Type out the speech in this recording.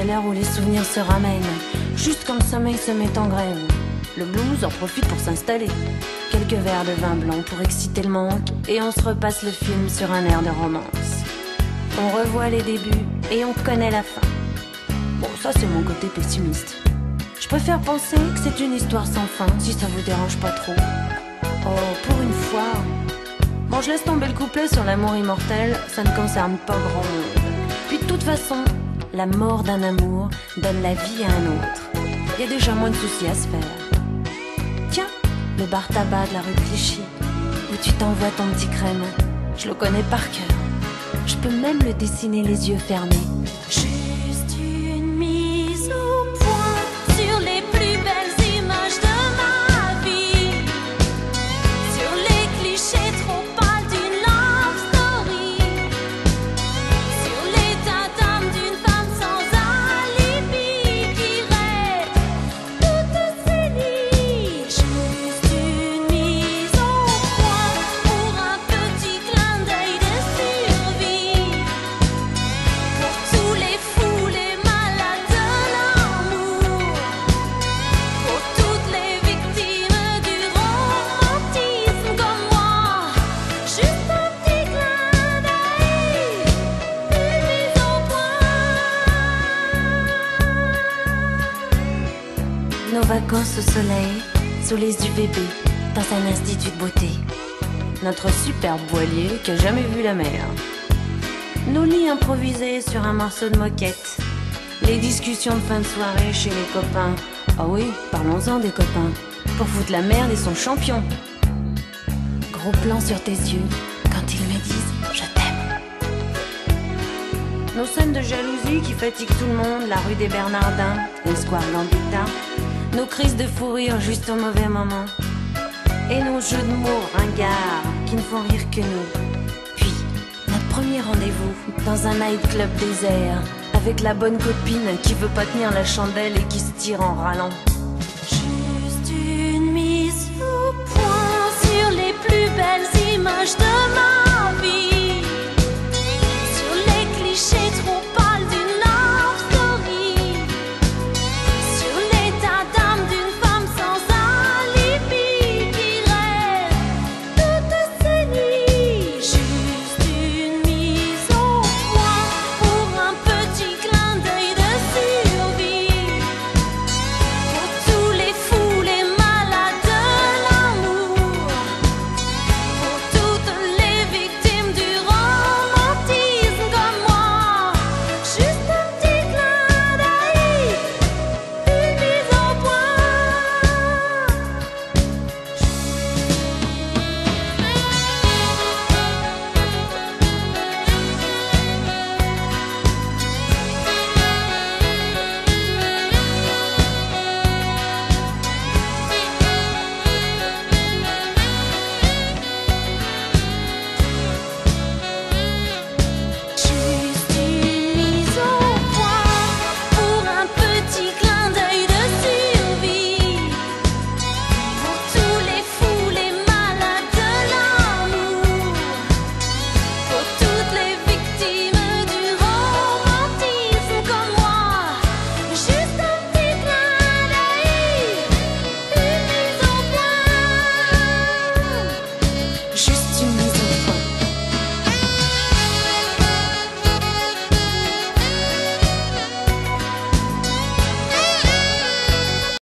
c'est l'heure où les souvenirs se ramènent. Juste quand le sommeil se met en graine, le blues en profite pour s'installer. Quelques verres de vin blanc pour exciter le manque, et on se repasse le film sur un air de romance. On revoit les débuts et on connaît la fin. Bon, ça c'est mon côté pessimiste. Je préfère penser que c'est une histoire sans fin, si ça vous dérange pas trop. Oh, pour une fois. Bon, je laisse tomber le couplet sur l'amour immortel, ça ne concerne pas grand monde. Puis de toute façon, la mort d'un amour donne la vie à un autre. Y a déjà moins de soucis à se faire. Tiens, le bar tabac de la rue Clichy, où tu t'envoies ton petit crème, je le connais par cœur. Je peux même le dessiner les yeux fermés. Juste une mise au point sur les plus belles images de ma vie, sur les clichés trop pâles d'une love story, sur l'état d'âme d'une femme sans alibi qui rêve toutes ses nuits. Juste une mise au point pour un petit clin d'œil de survie, pour tous les fous, les malades de l'amour, pour toutes les victimes du romantisme comme moi. Juste un petit clin d'œil, une mise au point. Nos vacances au soleil, sous les UVB, dans un institut de beauté. Notre superbe voilier qui a jamais vu la mer. Nos lits improvisés sur un morceau de moquette. Les discussions de fin de soirée chez les copains. Ah oui, parlons-en des copains. Pour foutre la merde, ils sont champions. Gros plan sur tes yeux quand ils me disent « je t'aime ». Nos scènes de jalousie qui fatiguent tout le monde, la rue des Bernardins, le square Gambetta. Nos crises de fou rire juste au mauvais moment. Et nos jeux de mots ringards qui ne font rire que nous. Puis, notre premier rendez-vous dans un nightclub désert, avec la bonne copine qui veut pas tenir la chandelle et qui se tire en râlant. Juste une mise au point sur les plus belles